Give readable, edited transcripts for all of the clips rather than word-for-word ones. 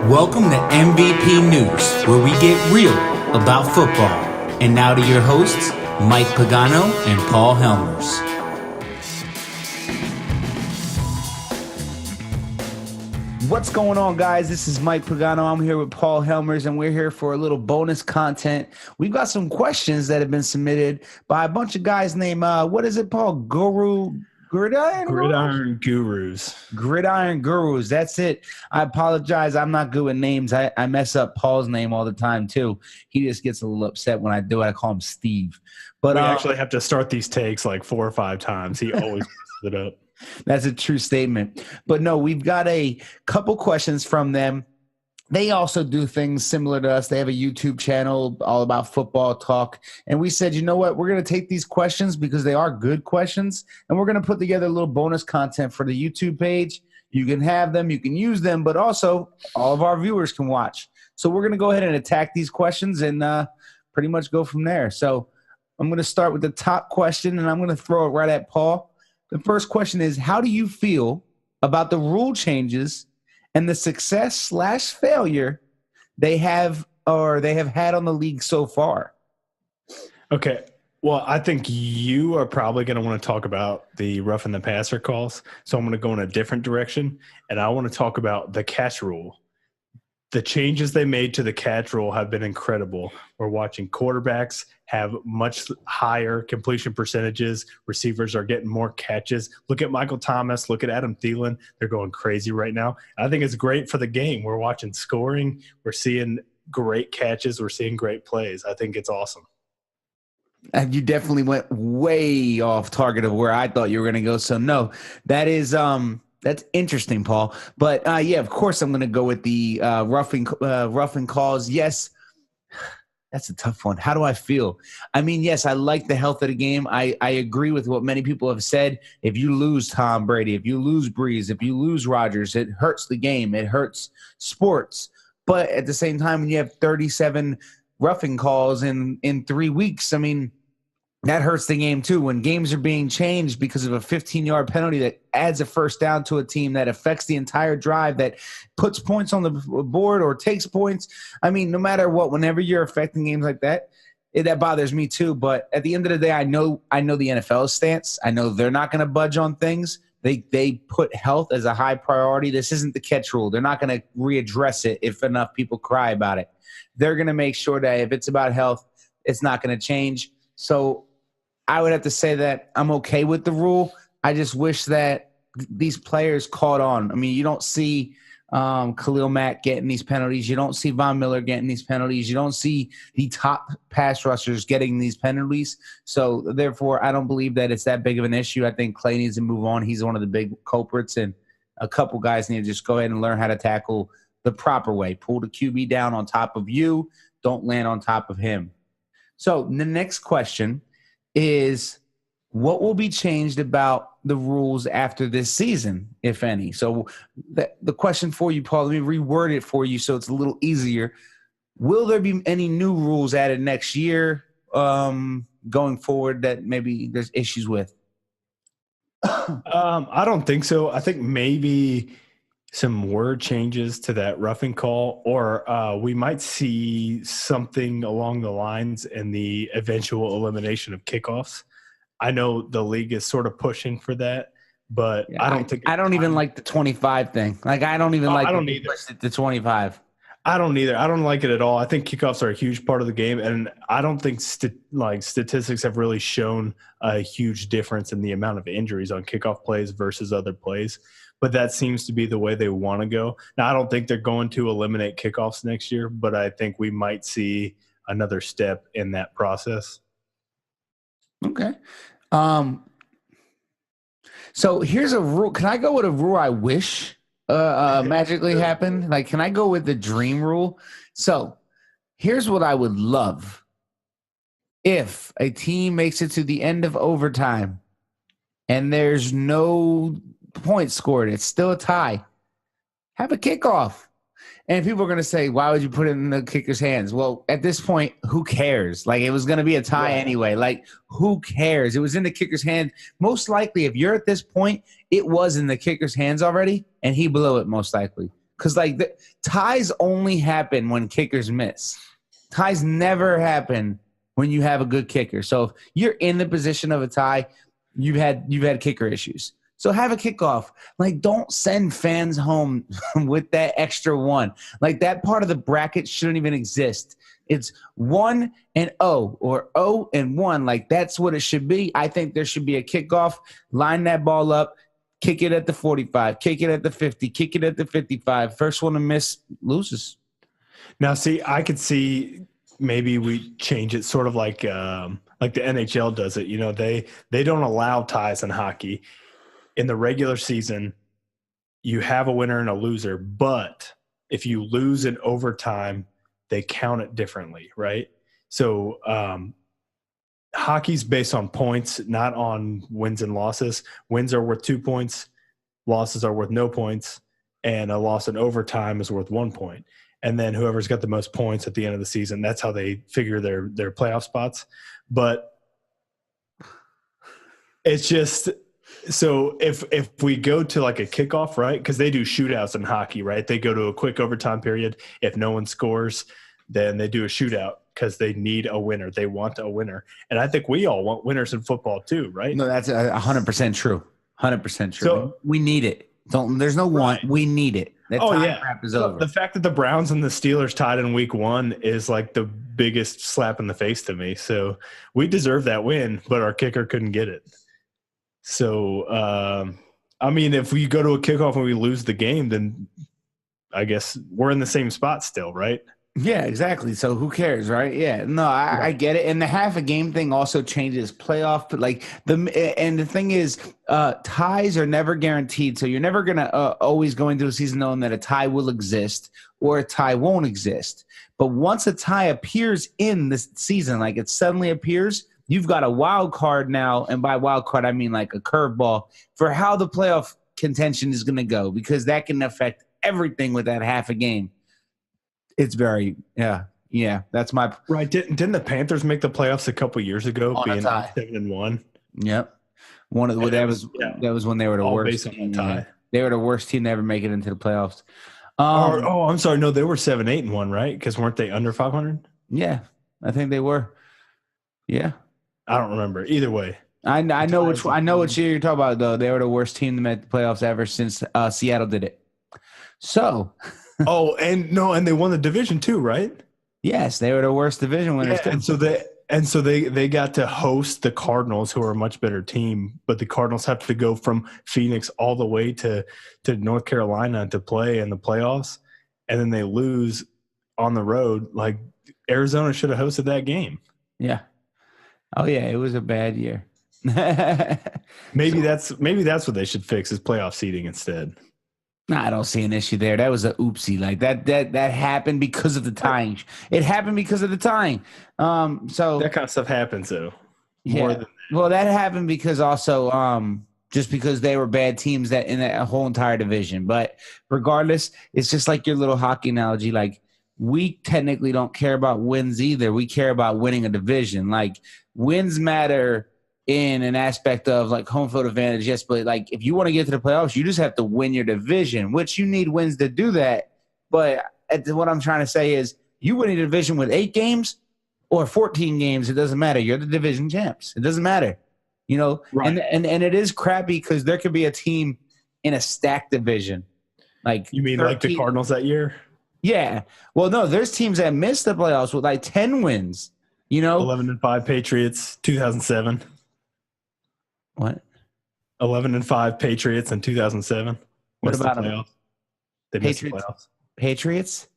Welcome to MVP News, where we get real about football. And now to your hosts, Mike Pagano and Paul Helmers. What's going on, guys? This is Mike Pagano. I'm here with Paul Helmers, and we're here for a little bonus content. We've got some questions that have been submitted by a bunch of guys named, what is it, Paul? Gridiron Gurus. Gridiron Gurus. That's it. I apologize. I'm not good with names. I mess up Paul's name all the time, too. He just gets a little upset when I do it. I call him Steve. But we actually have to start these takes like 4 or 5 times. He always messes it up. That's a true statement. But no, we've got a couple questions from them. They also do things similar to us. They have a YouTube channel all about football talk. And we said, you know what? We're going to take these questions because they are good questions, and we're going to put together a little bonus content for the YouTube page. You can have them, you can use them, but also all of our viewers can watch. So we're going to go ahead and attack these questions and pretty much go from there. So I'm going to start with the top question, and I'm going to throw it right at Paul. The first question is, how do you feel about the rule changes and the success/failure they have had on the league so far? Okay. Well, I think you are probably going to want to talk about the roughing the passer calls. So I'm going to go in a different direction, and I want to talk about the catch rule. The changes they made to the catch rule have been incredible. We're watching quarterbacks have much higher completion percentages. Receivers are getting more catches. Look at Michael Thomas. Look at Adam Thielen. They're going crazy right now. I think it's great for the game. We're watching scoring. We're seeing great catches. We're seeing great plays. I think it's awesome. And you definitely went way off target of where I thought you were going to go. So, no, that is that's interesting, Paul. But, yeah, of course I'm going to go with the roughing calls. Yes, that's a tough one. How do I feel? I mean, yes, I like the health of the game. I agree with what many people have said. If you lose Tom Brady, if you lose Breeze, if you lose Rodgers, it hurts the game. It hurts sports. But at the same time, when you have 37 roughing calls in 3 weeks, I mean, that hurts the game too. When games are being changed because of a 15-yard penalty that adds a first down to a team, that affects the entire drive, that puts points on the board or takes points. I mean, no matter what, whenever you're affecting games like that, that bothers me too. But at the end of the day, I know the NFL's stance. I know they're not going to budge on things. They put health as a high priority. This isn't the catch rule. They're not going to readdress it if enough people cry about it. They're going to make sure that if it's about health, it's not going to change. So I would have to say that I'm okay with the rule. I just wish that these players caught on. I mean, you don't see Khalil Mack getting these penalties. You don't see Von Miller getting these penalties. You don't see the top pass rushers getting these penalties. So, therefore, I don't believe that it's that big of an issue. I think Clay needs to move on. He's one of the big culprits, and a couple guys need to just go ahead and learn how to tackle the proper way. Pull the QB down on top of you. Don't land on top of him. So, the next question is, what will be changed about the rules after this season, if any? So the question for you, Paul, let me reword it for you so it's a little easier. Will there be any new rules added next year going forward that maybe there's issues with? I don't think so. I think maybe some word changes to that roughing call, or we might see something along the lines in the eventual elimination of kickoffs. I know the league is sort of pushing for that, but yeah, I don't even like the 25 thing. Like, I don't even push it to 25. I don't either. I don't like it at all. I think kickoffs are a huge part of the game, and I don't think statistics have really shown a huge difference in the amount of injuries on kickoff plays versus other plays. But that seems to be the way they want to go. Now, I don't think they're going to eliminate kickoffs next year, but I think we might see another step in that process. Okay. So here's a rule. Can I go with a rule I wish magically happened? Like, can I go with the dream rule? So here's what I would love. If a team makes it to the end of overtime and there's no points scored, it's still a tie, have a kickoff. And people are going to say, why would you put it in the kicker's hands? Well, at this point, who cares? Like, it was going to be a tie anyway. Like, who cares? It was in the kicker's hand. Most likely, if you're at this point, it was in the kicker's hands already, and he blew it most likely. because ties only happen when kickers miss. Ties never happen when you have a good kicker. So if you're in the position of a tie, you've had kicker issues. So have a kickoff. Like, don't send fans home with that extra one. Like, that part of the bracket shouldn't even exist. It's 1 and 0 or 0 and 1. Like, that's what it should be. I think there should be a kickoff. Line that ball up. Kick it at the 45. Kick it at the 50. Kick it at the 55. First one to miss loses. Now, see, I could see maybe we change it sort of like the NHL does it. You know, they don't allow ties in hockey. In the regular season, you have a winner and a loser, but if you lose in overtime, they count it differently, right? So hockey's based on points, not on wins and losses. Wins are worth 2 points, losses are worth no points, and a loss in overtime is worth 1 point. And then whoever's got the most points at the end of the season, that's how they figure their playoff spots. But it's just – so if we go to like a kickoff, right, because they do shootouts in hockey, right? They go to a quick overtime period. If no one scores, then they do a shootout because they need a winner. They want a winner. And I think we all want winners in football too, right? No, that's 100% true. 100% true. So, we need it. There's no want. We need it. That time wrap is over. The fact that the Browns and the Steelers tied in week 1 is like the biggest slap in the face to me. So we deserve that win, but our kicker couldn't get it. So, I mean, if we go to a kickoff and we lose the game, then I guess we're in the same spot still, right? Yeah, exactly. So who cares, right? Yeah, no, I get it. And the half a game thing also changes playoff. Like the thing is, ties are never guaranteed. So you're never gonna always go into a season knowing that a tie will exist or a tie won't exist. But once a tie appears in this season, like it suddenly appears, you've got a wild card now, and by wild card I mean like a curveball for how the playoff contention is going to go, because that can affect everything with that half a game. It's very that's my right. Didn't the Panthers make the playoffs a couple years ago, being 7-1? Yep. That was when they were the worst team. Tie. They were the worst team to ever make it into the playoffs. I'm sorry. No, they were 7-8-1, right? Because weren't they under 500? Yeah, I think they were. Yeah. I don't remember. Either way, I know which year you're talking about, though. They were the worst team to make the playoffs ever since Seattle did it. So, and they won the division too, right? Yes, they were the worst division winners. Yeah, and so they got to host the Cardinals, who are a much better team, but the Cardinals have to go from Phoenix all the way to North Carolina to play in the playoffs, and then they lose on the road. Like, Arizona should have hosted that game. Yeah. Oh yeah, it was a bad year. Maybe that's what they should fix, is playoff seeding instead. No, I don't see an issue there. That was a oopsie. Like that happened because of the tying. It happened because of the tying. So that kind of stuff happens, though. Yeah. Well, that happened because also just because they were bad teams that in that whole entire division. But regardless, it's just like your little hockey analogy. Like, we technically don't care about wins either. We care about winning a division. Like, wins matter in an aspect of like home field advantage, yes, but like if you want to get to the playoffs, you just have to win your division, which you need wins to do that. But what I'm trying to say is, you win a division with 8 games or 14 games, it doesn't matter. You're the division champs. It doesn't matter, you know. Right. And it is crappy because there could be a team in a stacked division. Like, you mean 13, like the Cardinals that year? Yeah. Well, no, there's teams that missed the playoffs with like 10 wins, you know. 11-5 Patriots, 2007. What? 11-5 Patriots in 2007. What about the playoffs? They missed the playoffs. Patriots?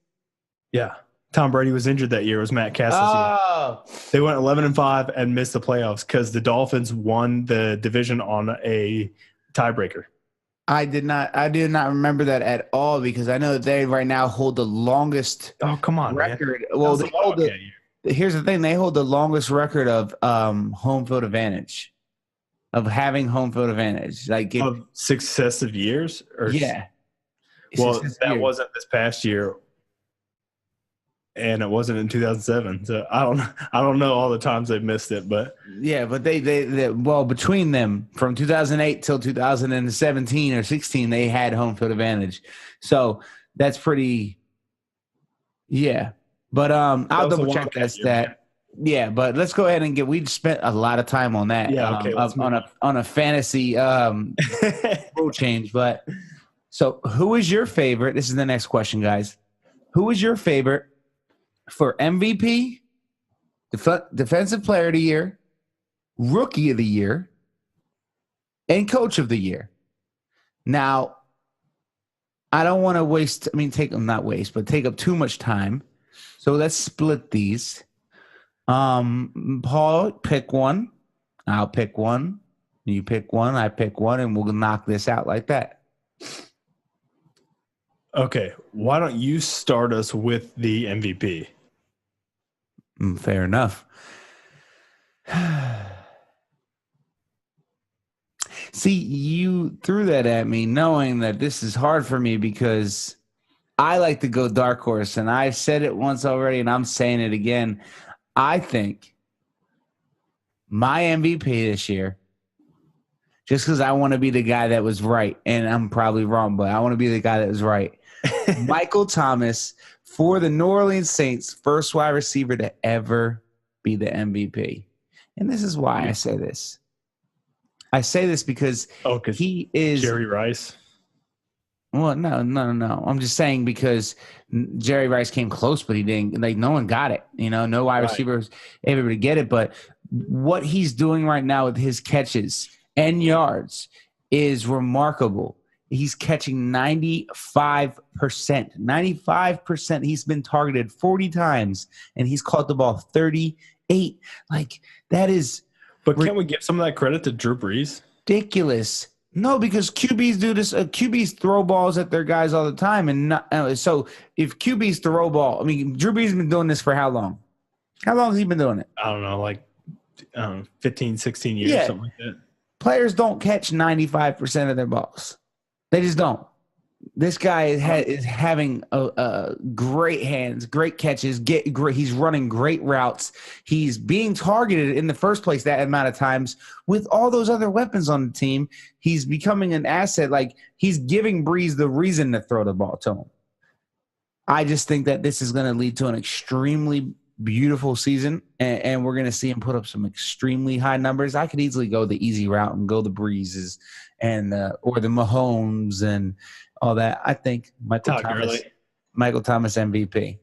Yeah. Tom Brady was injured that year. It was Matt Cass's year. They went 11-5 and missed the playoffs because the Dolphins won the division on a tiebreaker. I did not remember that at all, because I know that they right now hold the longest record. Man. Well, here's the thing. They hold the longest record of home field advantage, of having home field advantage. Like, of successive years? Yeah. Well, that wasn't this past year, and it wasn't in 2007. So I don't know all the times they've missed it, but yeah, but they between them from 2008 till 2017 or 16, they had home field advantage. So That's pretty. Yeah, but I'll That was a double check that Wildcat year, man. stat. Yeah, but let's go ahead and we spent a lot of time on that. Yeah, okay, let's move on a fantasy rule change. But so, who is your favorite? This is the next question, guys. Who is your favorite for MVP, Defensive Player of the Year, Rookie of the Year, and Coach of the Year? Now, I don't want to waste. I mean, not waste, but take up too much time. So let's split these. Paul, pick one. I'll pick one. You pick one. I pick one, and we'll knock this out like that. Okay, why don't you start us with the MVP? Fair enough. See, you threw that at me knowing that this is hard for me because I like to go dark horse, and I've said it once already, and I'm saying it again. I think my MVP this year, just because I want to be the guy that was right, and I'm probably wrong, but I want to be the guy that was right. Michael Thomas for the New Orleans Saints, first wide receiver to ever be the MVP. And this is why I say this. I say this because he is Jerry Rice. Well, no. I'm just saying because Jerry Rice came close, but he didn't. Like, no one got it. No wide receivers able to get it. But what he's doing right now with his catches and yards is remarkable. He's catching 95%. 95%. He's been targeted 40 times, and he's caught the ball 38. Like, that is. But can't we give some of that credit to Drew Brees? Ridiculous. No, because QBs do this. QBs throw balls at their guys all the time, and so if QBs throw ball, I mean, Drew Brees has been doing this for how long? How long has he been doing it? I don't know, like 15, 16 years, something like that. Players don't catch 95% of their balls. They just don't. This guy is having great hands, great catches. He's running great routes. He's being targeted in the first place that amount of times with all those other weapons on the team. He's becoming an asset. Like, he's giving Breeze the reason to throw the ball to him. I just think that this is going to lead to an extremely beautiful season, and we're going to see him put up some extremely high numbers. I could easily go the easy route and go the Breezes and or the Mahomes and all that. I think Michael Thomas MVP.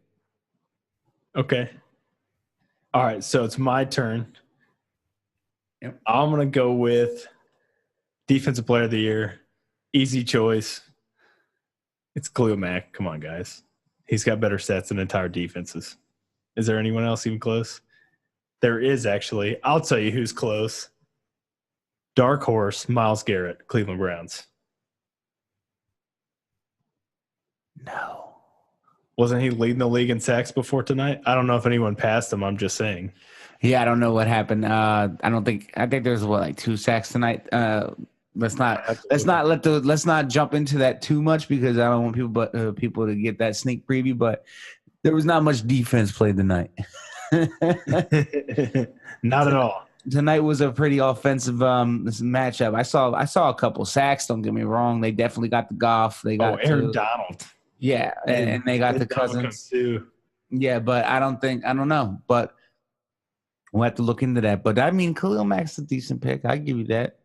Okay. All right, so it's my turn. Yep. I'm going to go with Defensive Player of the Year. Easy choice. It's Khalil Mack. Come on, guys. He's got better stats than entire defenses. Is there anyone else even close? There is, actually. I'll tell you who's close. Dark horse, Myles Garrett, Cleveland Browns. No. Wasn't he leading the league in sacks before tonight? I don't know if anyone passed him. I'm just saying. Yeah, I don't know what happened. I think there's like 2 sacks tonight. Let's not jump into that too much because I don't want people to get that sneak preview. But there was not much defense played tonight. Not at all. Tonight was a pretty offensive matchup. I saw a couple sacks. Don't get me wrong. They definitely got the Goff. They got Aaron Donald. Yeah, and they got the Cousins too. Yeah, but I don't know. But we'll have to look into that. But I mean, Khalil Mack's a decent pick. I give you that.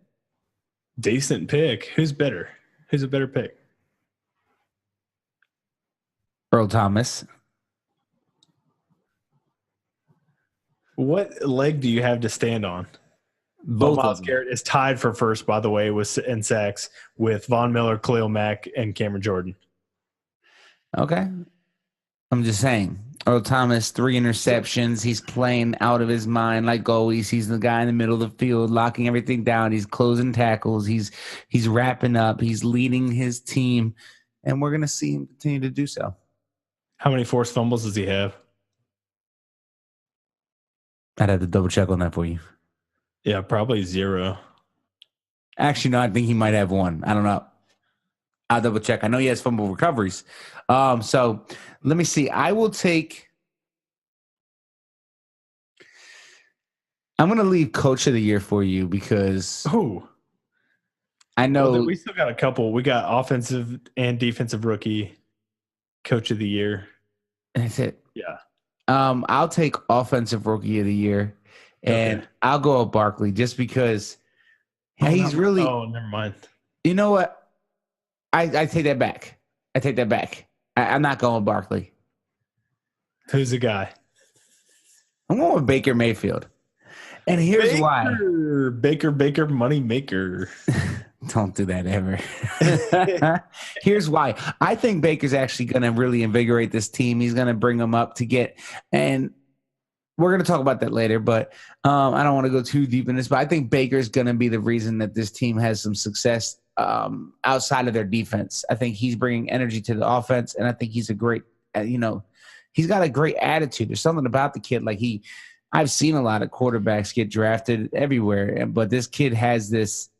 Decent pick. Who's better? Who's a better pick? Earl Thomas. What leg do you have to stand on? Both Myles Garrett is tied for first, by the way, in sacks with Von Miller, Khalil Mack, and Cameron Jordan. Okay. I'm just saying. Earl Thomas, 3 interceptions. He's playing out of his mind like always. He's the guy in the middle of the field, locking everything down. He's closing tackles. He's wrapping up. He's leading his team, and we're going to see him continue to do so. How many forced fumbles does he have? I'd have to double check on that for you. Yeah, probably 0. Actually, no, I think he might have 1. I don't know. I'll double check. I know he has fumble recoveries. So let me see. I'm going to leave Coach of the Year for you because I know we still got a couple. We got offensive and defensive rookie. Coach of the year. That's it. Yeah. I'll take offensive rookie of the year, and Okay. I'll go with Barkley just because he's really. Oh, never mind. You know what? I take that back. I'm not going with Barkley. Who's the guy? I'm going with Baker Mayfield. And here's why. Baker, money maker. Don't do that ever. Here's why. I think Baker's actually going to really invigorate this team. He's going to bring them up to get, and we're going to talk about that later, but I don't want to go too deep in this, but I think Baker's going to be the reason that this team has some success outside of their defense. I think he's bringing energy to the offense, and I think he's a great, he's got a great attitude. There's something about the kid. I've seen a lot of quarterbacks get drafted everywhere, but this kid has this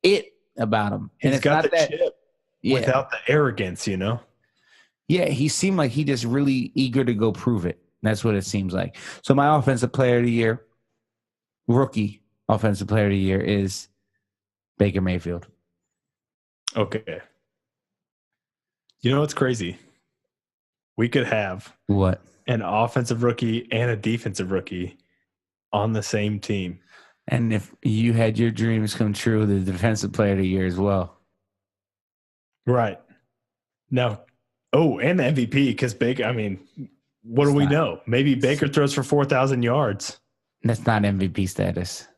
it about him. He's got the chip yeah. without the arrogance, Yeah, he seemed like he just really eager to go prove it. That's what it seems like. So my offensive player of the year, rookie offensive player of the year is Baker Mayfield. Okay. You know what's crazy? We could have What? An offensive rookie and a defensive rookie on the same team. And if you had your dreams come true, the defensive player of the year as well. Right. Now, and the MVP, because Baker, what do we know? Maybe Baker throws for 4,000 yards. That's not MVP status.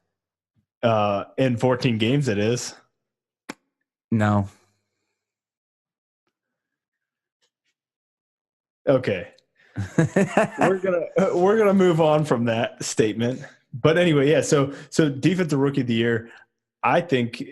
In 14 games, it is. No. Okay. we're gonna move on from that statement. But anyway, yeah. So defensive rookie of the year, I think.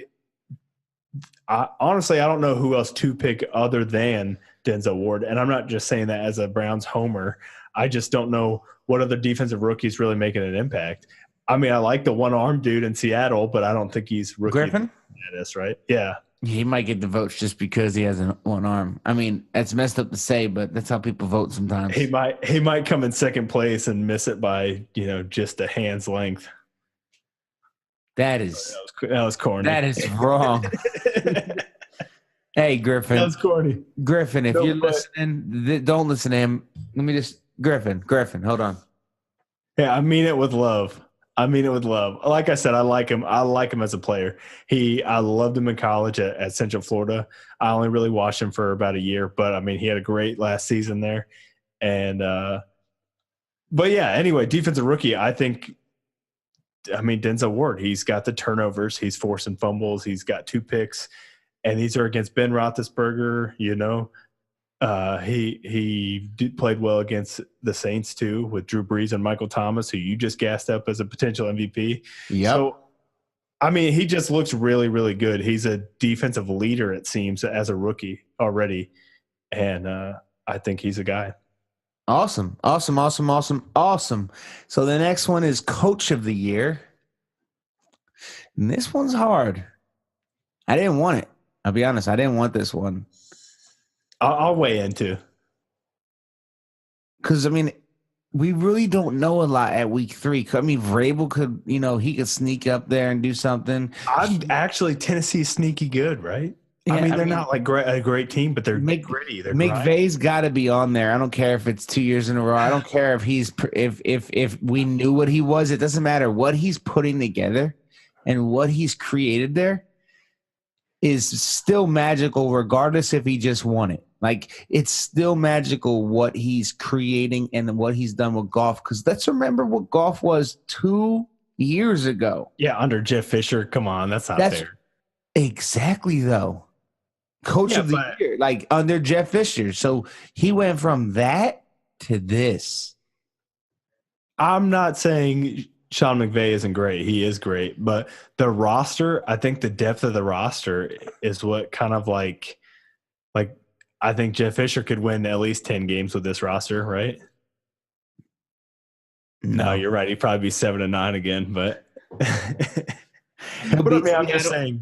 Honestly, I don't know who else to pick other than Denzel Ward, and I'm not just saying that as a Browns homer. I just don't know what other defensive rookies really making an impact. I like the one-armed dude in Seattle, but I don't think he's rookie. Griffin? Status, right? Yeah. He might get the votes just because he has one arm. That's messed up to say, but that's how people vote sometimes. He might come in second place and miss it by just a hand's length. That was corny. That is wrong. Hey, Griffin. That was corny. Griffin, if you're listening, don't listen to him. Let me just Griffin, hold on. Yeah, I mean it with love. Like I said, I like him. I like him as a player. I loved him in college at Central Florida. I only really watched him for about a year, but he had a great last season there. And but yeah, anyway, defensive rookie, I think Denzel Ward, he's got the turnovers, he's forcing fumbles, he's got 2 picks, and these are against Ben Roethlisberger, He played well against the Saints too, with Drew Brees and Michael Thomas, who you just gassed up as a potential MVP. Yep. So, he just looks really, really good. He's a defensive leader, it seems, as a rookie already, and I think he's a guy. Awesome. So the next one is Coach of the Year. And this one's hard. I didn't want it. I'll be honest. I didn't want this one. I'll weigh in too. Because, we really don't know a lot at week 3. Vrabel could, he could sneak up there and do something. Tennessee's sneaky good, right? Yeah, they're not like a great team, but they're gritty. They're McVay's got to be on there. I don't care if it's 2 years in a row. I don't care if we knew what he was. It doesn't matter. What he's putting together and what he's created there is still magical, regardless if he just won it. It's still magical what he's creating and what he's done with Goff. Because let's remember what Goff was 2 years ago. Yeah, under Jeff Fisher. Come on, that's not fair. Exactly, though. Coach of the year, under Jeff Fisher. So he went from that to this. I'm not saying Sean McVay isn't great. He is great. But the roster, I think the depth of the roster is what kind of like I think Jeff Fisher could win at least 10 games with this roster, right? No, you're right. He'd probably be 7-9 again, but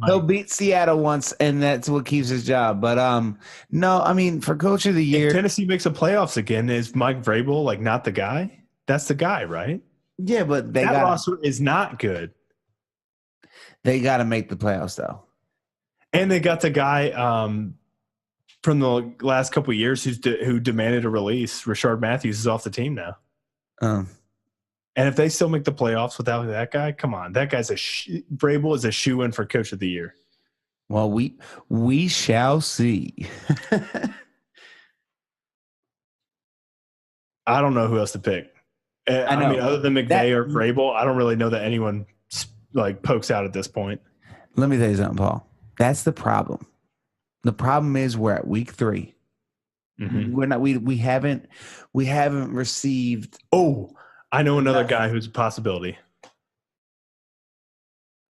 He'll beat Seattle once, and that's what keeps his job. But no, for Coach of the Year, if Tennessee makes the playoffs again, is Mike Vrabel not the guy? That's the guy, right? Yeah, but that roster is not good. They got to make the playoffs though, and they got the guy. from the last couple of years who demanded a release. Rashard Matthews is off the team now. And if they still make the playoffs without that guy, come on, that guy's Vrabel is a shoe-in for Coach of the Year. Well, we shall see. I don't know who else to pick. I mean, other than McVay or Vrabel, I don't really know that anyone like pokes out at this point. Let me tell you something, Paul. That's the problem. The problem is we're at week 3. Mm-hmm. We're not. We haven't received. Oh, I know another guy who's a possibility.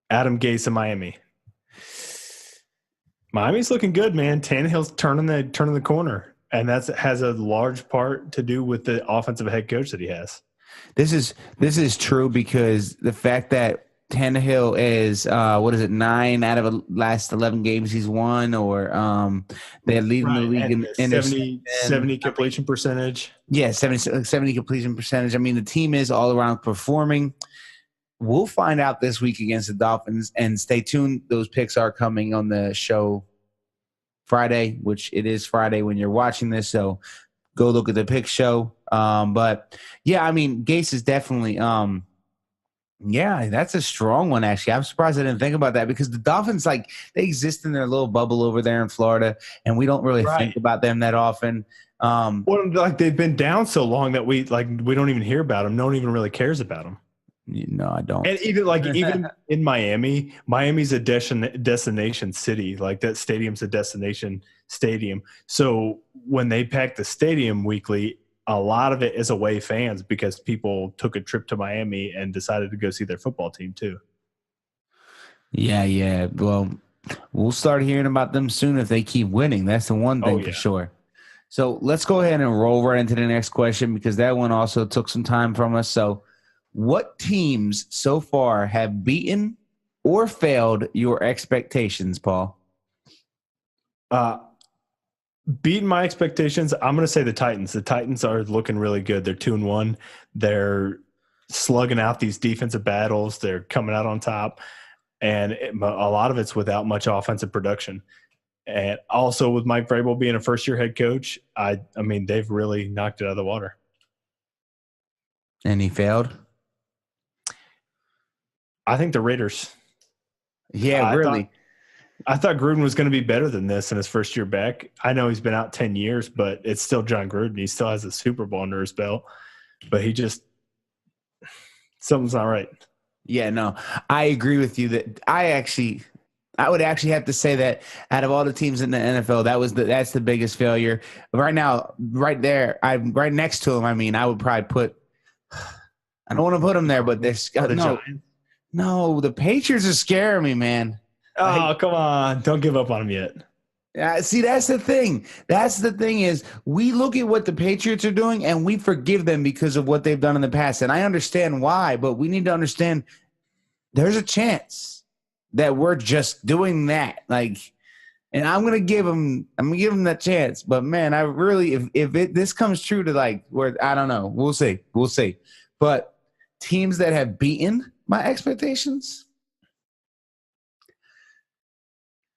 Adam Gase in Miami. Miami's looking good, man. Tannehill's turning the corner, and that has a large part to do with the offensive head coach that he has. This is true because the fact that Tannehill is 9 out of the last 11 games he's won, or they're leading the league in 70 completion percentage. Yeah, 70 completion percentage. I mean, the team is all around performing. We'll find out this week against the Dolphins, and stay tuned. Those picks are coming on the show Friday, which it is Friday when you're watching this. So go look at the pick show. But yeah, I mean, Gase is definitely yeah, that's a strong one, actually. I'm surprised I didn't think about that because the Dolphins, they exist in their little bubble over there in Florida, and we don't really think about them that often. They've been down so long that we don't even hear about them. No one even really cares about them. No, I don't. And even in Miami's a destination city. Like, that stadium's a destination stadium. So when they pack the stadium weekly, a lot of it is away fans because people took a trip to Miami and decided to go see their football team too. Yeah. Well, we'll start hearing about them soon if they keep winning. That's the one thing for sure. So let's go ahead and roll right into the next question because that one also took some time from us. So what teams so far have beaten or failed your expectations, Paul? Beating my expectations, I'm going to say the Titans. The Titans are looking really good. They're 2-1. They're slugging out these defensive battles. They're coming out on top. And a lot of it's without much offensive production. And also with Mike Vrabel being a first-year head coach, I mean, they've really knocked it out of the water. And he failed? I think the Raiders. Yeah, really. I thought Gruden was going to be better than this in his first year back. I know he's been out 10 years, but it's still John Gruden. He still has a Super Bowl under his belt, but something's not right. Yeah, no, I agree with you that I would actually have to say that out of all the teams in the NFL, that's the biggest failure right now. Right there, I'm right next to him. I mean, I would probably put. I don't want to put him there, but there's no. The Patriots are scaring me, man. Oh, come on. Don't give up on them yet. See, that's the thing. That's the thing is we look at what the Patriots are doing and we forgive them because of what they've done in the past. And I understand why, but we need to understand there's a chance that we're just doing that. And I'm going to give them that chance. But, man, I really – if this comes true to, where I don't know. We'll see. We'll see. But teams that have beaten my expectations –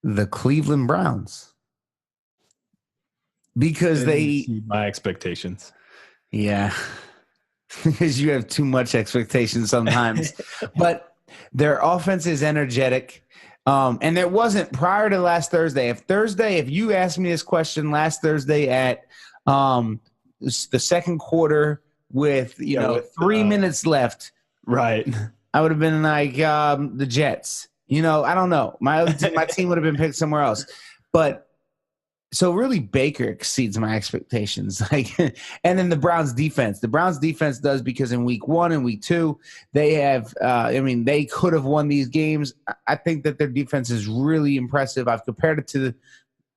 the Cleveland Browns, because they my expectations. Yeah, because you have too much expectations sometimes. But their offense is energetic, and there wasn't prior to last Thursday. If you asked me this question last Thursday at the second quarter with 3 minutes left, right? I would have been like the Jets. I don't know. My team would have been picked somewhere else. But so really Baker exceeds my expectations. And then the Browns defense. The Browns defense does because in week 1 and week 2, they have they could have won these games. I think that their defense is really impressive. I've compared it to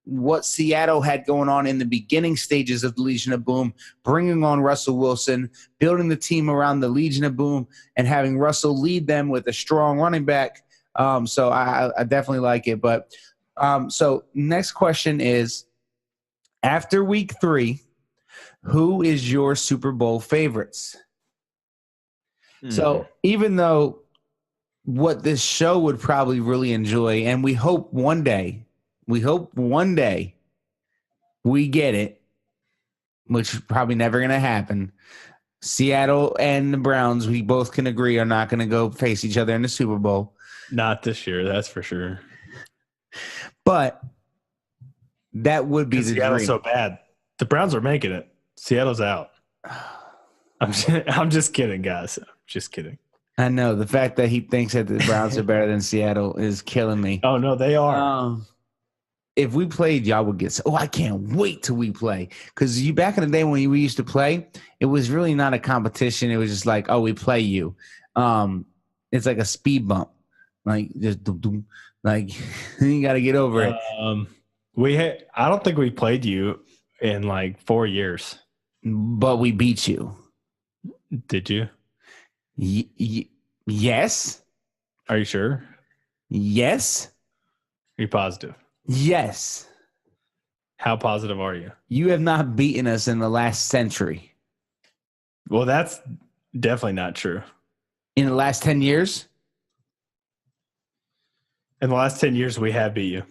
what Seattle had going on in the beginning stages of the Legion of Boom, bringing on Russell Wilson, building the team around the Legion of Boom, and having Russell lead them with a strong running back. So I definitely like it. But so next question is, after week 3, who is your Super Bowl favorites? So even though what this show would probably really enjoy, and we hope one day we get it, which is probably never going to happen. Seattle and the Browns, we both can agree, are not going to go face each other in the Super Bowl. Not this year, that's for sure. But that would be the Seattle's dream. so bad. The Browns are making it. Seattle's out. I'm just kidding, guys. I'm just kidding. I know. The fact that he thinks that the Browns are better than Seattle is killing me. Oh, no, they are. If we played, y'all would get. Oh, I can't wait till we play. Because you back in the day when we used to play, it was really not a competition. It was just like, oh, we play you. It's like a speed bump, like just like you got to get over it. I don't think we played you in like 4 years. But we beat you. Did you? Yes. Are you sure? Yes. Are you positive? Yes. How positive are you? You have not beaten us in the last century. Well, that's definitely not true. In the last 10 years? In the last 10 years, we have beat you.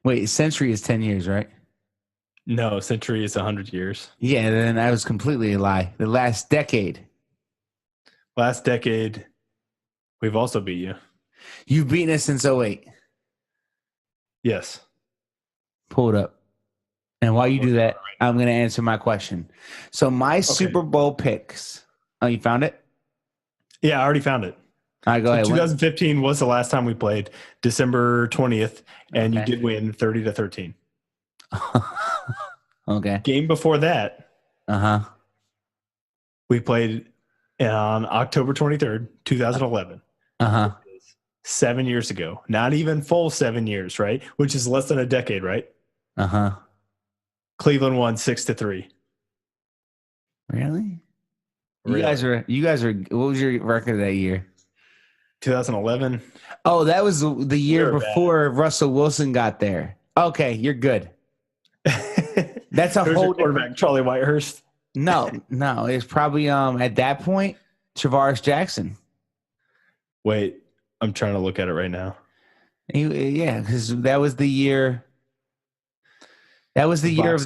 Wait, century is 10 years, right? No, century is 100 years. Yeah, then that was completely a lie. The last decade. Last decade, we've also beat you. You've beaten us since 08. Yes. Pull it up. And while you do that, I'm going to answer my question. So my Super Bowl picks. Oh, you found it? Yeah, I already found it. All right, go ahead. 2015 was the last time we played, December 20th, and you did win 30-13. Okay. Game before that, we played on October 23rd, 2011. 7 years ago. Not even full 7 years, right? Which is less than a decade, right? Cleveland won 6-3. Really? You guys are. What was your record that year? 2011. Oh, that was the year before Russell Wilson got there. Okay, you're good. That's a whole quarterback, Charlie Whitehurst. No, it's probably at that point Travaris Jackson. Wait, I'm trying to look at it right now. Yeah, because that was the year. That was the year of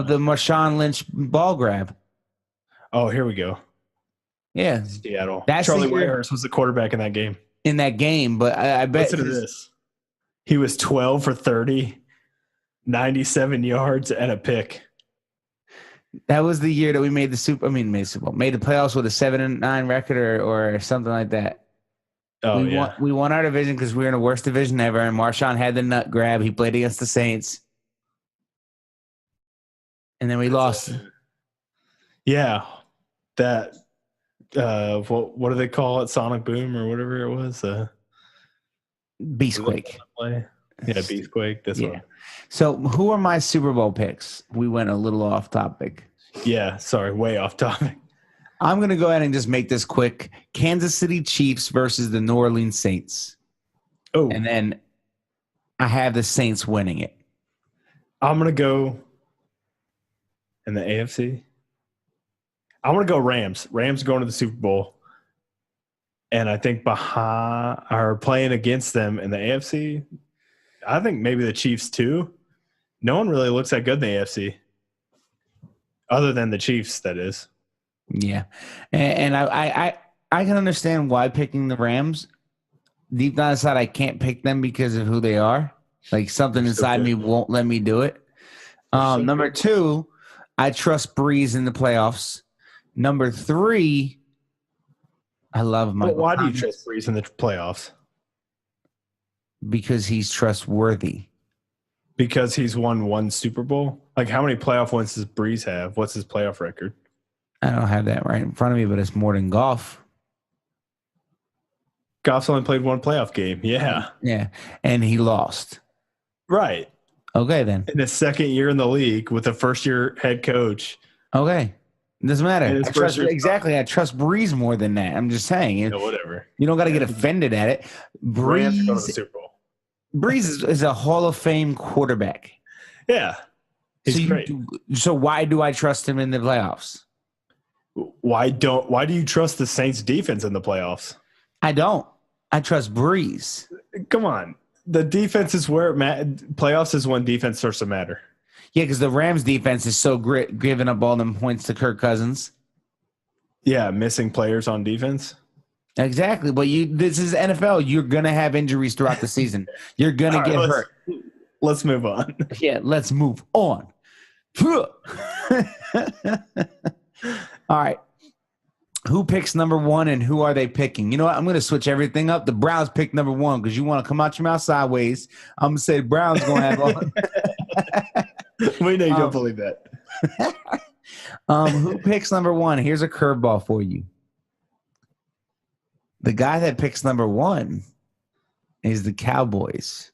the Marshawn Lynch ball grab. Oh, here we go. Yeah, Seattle. That's Charlie Whitehurst was the quarterback in that game. But I bet. Listen to this. He was 12 for 30, 97 yards, and a pick. That was the year that we made the Super Bowl, made the playoffs with a 7-9 record or something like that. Oh, we won our division because we were in the worst division ever, and Marshawn had the nut grab. He played against the Saints. And then we lost. Yeah. That, what do they call it? Sonic Boom or whatever it was? Beastquake. Yeah, Beastquake. That's one. So who are my Super Bowl picks? We went a little off topic. Yeah, sorry, way off topic. I'm going to go ahead and just make this quick. Kansas City Chiefs versus the New Orleans Saints. Oh. And then I have the Saints winning it. I'm going to go in the AFC. I want to go Rams. Rams going to the Super Bowl. And I think behind are playing against them in the AFC. I think maybe the Chiefs too. No one really looks that good in the AFC. Other than the Chiefs, that is. Yeah. And I can understand why picking the Rams. Deep down inside, I can't pick them because of who they are. Like something inside me won't let me do it. Number two, I trust Breeze in the playoffs. Number three, I love Michael. But why do you trust Breeze in the playoffs? Because he's trustworthy. Because he's won one Super Bowl? Like how many playoff wins does Breeze have? What's his playoff record? I don't have that right in front of me, but it's more than Goff. Goff's only played one playoff game. Yeah. Yeah. And he lost. Right. Okay, then. In his second year in the league with a first-year head coach. Okay. It doesn't matter. I trust Breeze more than that. I'm just saying. Whatever. You don't got to get offended at it. Breeze go to the Super Bowl. Breeze is a Hall of Fame quarterback. Yeah. He's great. So why do I trust him in the playoffs? Why do you trust the Saints defense in the playoffs? I don't. I trust Breeze. Come on. The defense is where playoffs is when defense starts to matter. Yeah, because the Rams defense is so great, giving up all them points to Kirk Cousins. Yeah, missing players on defense. Exactly. But this is NFL. You're gonna have injuries throughout the season. You're gonna All right, get hurt. Let's move on. Yeah, let's move on. All right. Who picks number one and who are they picking? You know what? I'm going to switch everything up. The Browns pick number one because you want to come out your mouth sideways. I'm going to say Browns going to have all. We know you don't believe that. Who picks number one? Here's a curveball for you. The guy that picks number one is the Cowboys.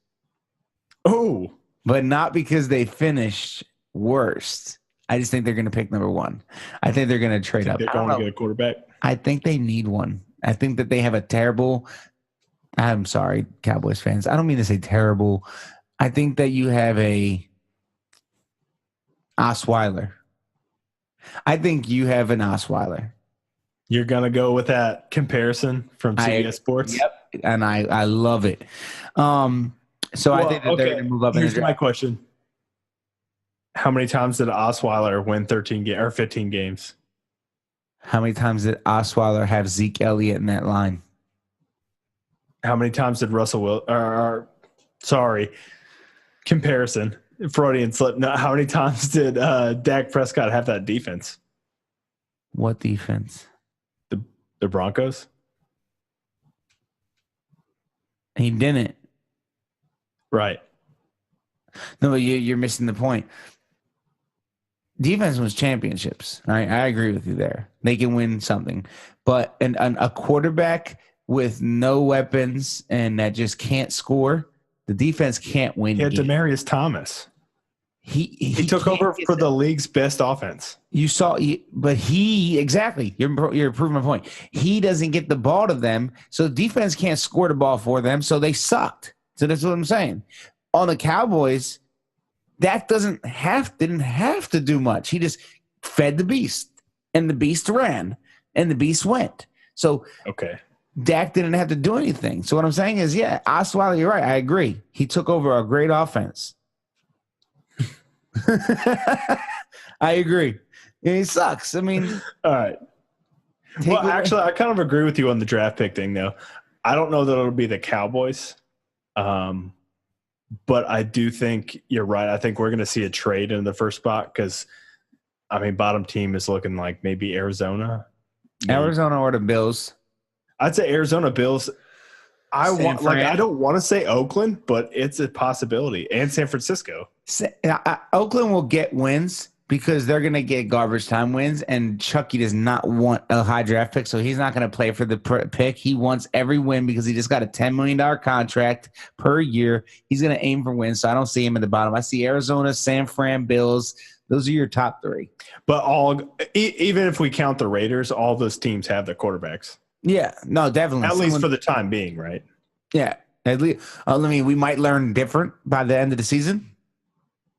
Oh. But not because they finished worst. I just think they're going to pick number one. I think they're going to trade up. They're going to get a quarterback. I think they need one. I think that they have a terrible. I'm sorry, Cowboys fans. I don't mean to say terrible. I think that you have a Osweiler. I think you have an Osweiler. You're going to go with that comparison from CBS Sports? Yep. And I love it. So I think that they're going to move up. Here's my question. How many times did Osweiler win 15 games? How many times did Osweiler have Zeke Elliott in that line? How many times did comparison, Freudian slip. No, how many times did Dak Prescott have that defense? What defense? The Broncos? He didn't. Right. No, but you're missing the point. Defense wins championships. I agree with you there. They can win something. But a quarterback with no weapons and that just can't score, the defense can't win. He had Demaryius Thomas. He took over for the league's best offense. You saw, but exactly. You're proving my point. He doesn't get the ball to them, so defense can't score the ball for them, so they sucked. So that's what I'm saying. On the Cowboys, Dak didn't have to do much. He just fed the beast, and the beast ran, and the beast went. So okay, Dak didn't have to do anything. So what I'm saying is, yeah, Osweiler, you're right. I agree. He took over a great offense. I agree. It sucks. I mean, all right. Well, actually, I kind of agree with you on the draft pick thing, though. I don't know that it'll be the Cowboys, but I do think you're right. I think we're going to see a trade in the first spot because, I mean, bottom team is looking like maybe Arizona. Arizona or the Bills. I'd say Arizona Bills. I don't want to say Oakland, but it's a possibility, and San Francisco. Oakland will get wins because they're going to get garbage time wins, and Chucky does not want a high draft pick, so he's not going to play for the pick. He wants every win because he just got a $10 million contract per year. He's going to aim for wins, so I don't see him at the bottom. I see Arizona, San Fran, Bills. Those are your top three. But even if we count the Raiders, all those teams have their quarterbacks. Yeah, no, definitely. At least for the time being, right? Yeah, at least. I mean, we might learn different by the end of the season,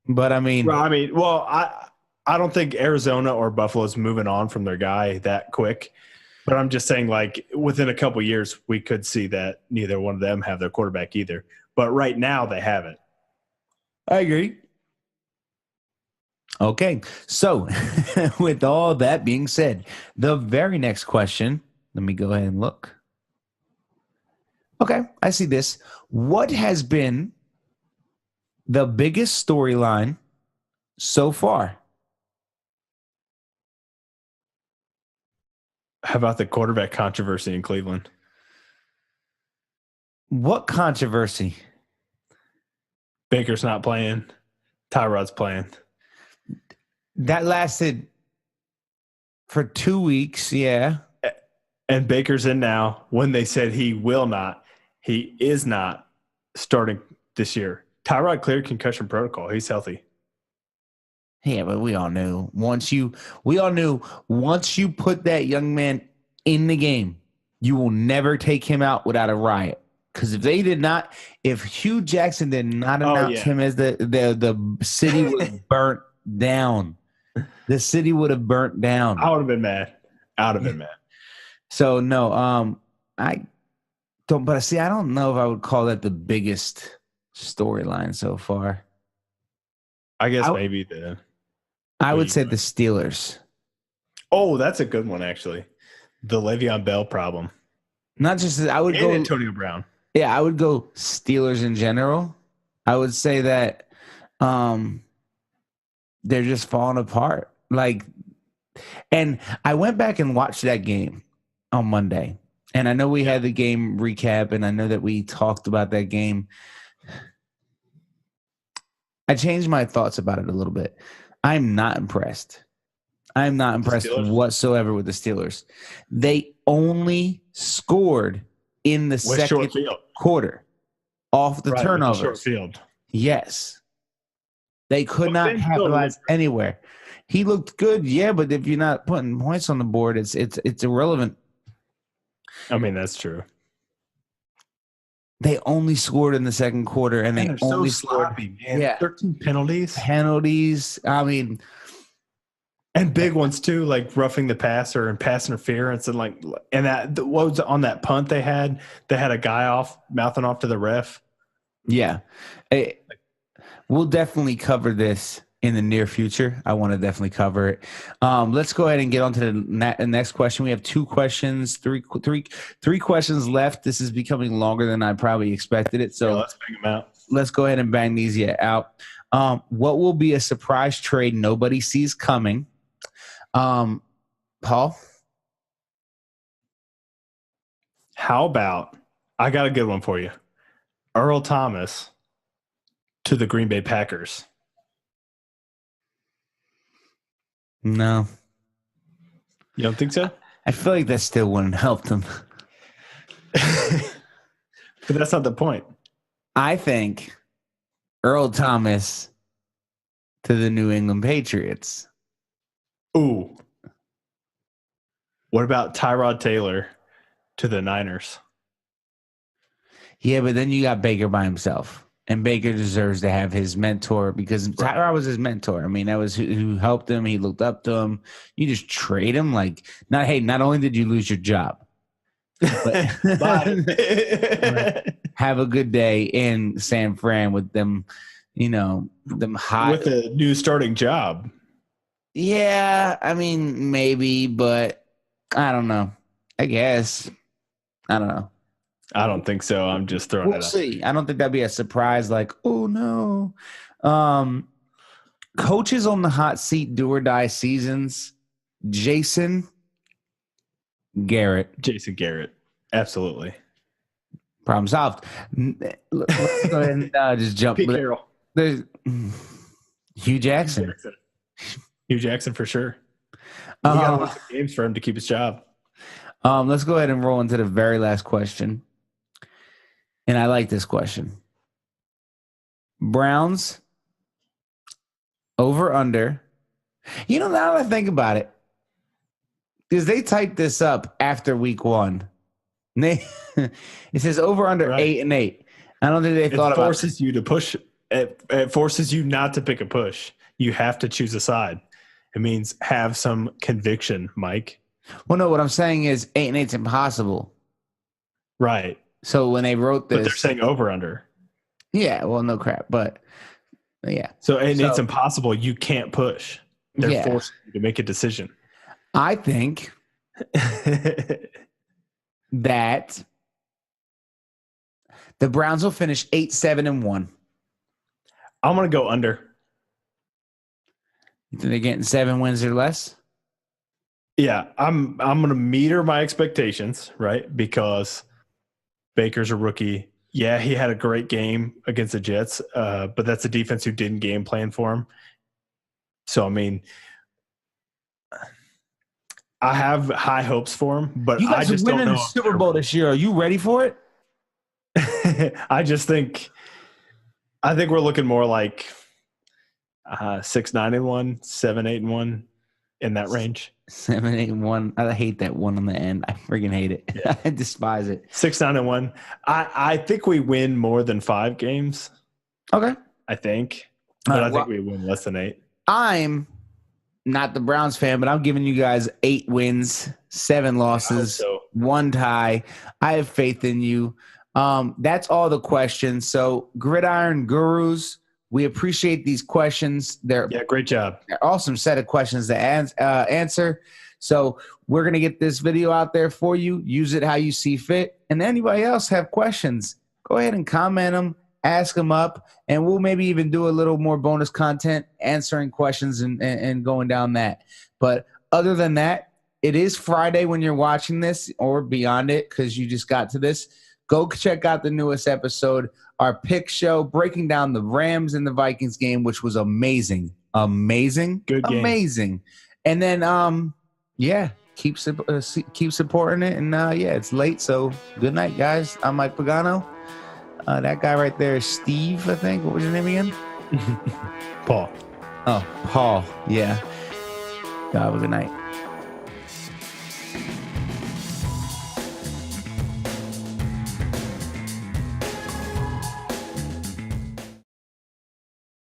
but I mean, I don't think Arizona or Buffalo's moving on from their guy that quick. But I'm just saying, like, within a couple of years, we could see that neither one of them have their quarterback either. But right now, they haven't. I agree. Okay, so with all that being said, the very next question. Let me go ahead and look. Okay, I see this. What has been the biggest storyline so far? How about the quarterback controversy in Cleveland? What controversy? Baker's not playing. Tyrod's playing. That lasted for 2 weeks, yeah. And Baker's in now when they said he is not starting this year. Tyrod cleared concussion protocol. He's healthy. Yeah, but we all knew once you put that young man in the game, you will never take him out without a riot. Because if Hugh Jackson did not announce him as the city was burnt down. The city would have burnt down. I would have been mad. So no, I don't. But see, I don't know if I would call that the biggest storyline so far. I guess I, maybe the. I Who would you say going? the Steelers. Oh, that's a good one actually. The Le'Veon Bell problem Not just I would and go. Antonio Brown. Yeah, I would go Steelers in general. I would say that um, they're just falling apart. Like, and I went back and watched that game on Monday, and I know we had the game recap, and I know that we talked about that game. I changed my thoughts about it a little bit. I'm not impressed. I'm not The impressed Steelers whatsoever with the Steelers. They only scored in the with short second field, quarter off the right? With the short turnovers. field. Yes. They could But not Ben still capitalize looked great. anywhere. He looked good, yeah, but if you're not putting points on the board, it's irrelevant. I mean, that's true. They only scored in the second quarter, and they they're so only scored sloppy, man. Yeah. 13 penalties. penalties. I mean, And big ones too, like roughing the passer and pass interference, and that what was on that punt they had? They had a guy mouthing off to the ref. yeah. We'll definitely cover this in the near future. I want to definitely cover it. Let's go ahead and get on to the next question. We have two questions, three questions left. This is becoming longer than I probably expected it. So let's bang them out. Let's go ahead and bang these out. What will be a surprise trade nobody sees coming? Paul? How about I got a good one for you. Earl Thomas to the Green Bay Packers. No. You don't think so? I feel like that still wouldn't help them. But that's not the point. I think Earl Thomas to the New England Patriots. Ooh. What about Tyrod Taylor to the Niners? Yeah, but then you got Baker by himself. And Baker deserves to have his mentor because Tyrod was his mentor. I mean, that was who helped him. He looked up to him. You just trade him not only did you lose your job, but have a good day in San Fran with them, them hot. With a new starting job. Yeah, I mean, maybe, but I don't know. I guess. I don't know. I don't think so. I'm just throwing it out. We'll see. I don't think that'd be a surprise. Like, oh no. Coaches on the hot seat, do or die seasons. Jason Garrett. Jason Garrett. Absolutely. Problem solved. Let's go ahead and just jump. Pete Carroll. There's Hugh Jackson. Hugh Jackson for sure. You got to win some games for him to keep his job. Let's go ahead and roll into the very last question. And I like this question. Browns over under. Now that I think about it, because they typed this up after week one. It says over under 8-8. I don't think they thought about it. Forces you to push. It forces you not to pick a push. You have to choose a side. It means have some conviction, Mike. Well, no, what I'm saying is 8-8's impossible. Right. So when they wrote this, but they're saying over under. Yeah, well, no crap, but yeah. So it's impossible. You can't push. They're forcing you to make a decision. I think that the Browns will finish 8-7-1. I'm gonna go under. You think they're getting 7 wins or less? Yeah, I'm gonna meter my expectations, right? Because Baker's a rookie. Yeah, he had a great game against the Jets, but that's a defense who didn't game plan for him. So, I mean, I have high hopes for him, but you guys I just are winning don't know. The Super Bowl this year. Are you ready for it? I think we're looking more like 6-9-1, 7-8-1 in that range. 7-8-1. I hate that one on the end. I freaking hate it. Yeah. I despise it. 6-9-1. I think we win more than 5 games. Okay. I think. But I think we win less than 8. I'm not the Browns fan, but I'm giving you guys 8 wins, 7 losses, 1 tie. I have faith in you. That's all the questions. So, Gridiron Gurus, We appreciate these questions. They're great job. Awesome set of questions to answer. So we're going to get this video out there for you. Use it how you see fit. And anybody else have questions, go ahead and comment them, ask them up, and we'll maybe even do a little more bonus content answering questions and going down that. But other than that, it is Friday when you're watching this or beyond it because you just got to this. Go check out the newest episode, our pick show, breaking down the Rams and the Vikings game, which was amazing. Good game. Amazing. And then, keep supporting it. And, it's late, so good night, guys. I'm Mike Pagano. That guy right there is Steve, I think. What was your name again? Paul. Oh, Paul. Yeah. Have a good night.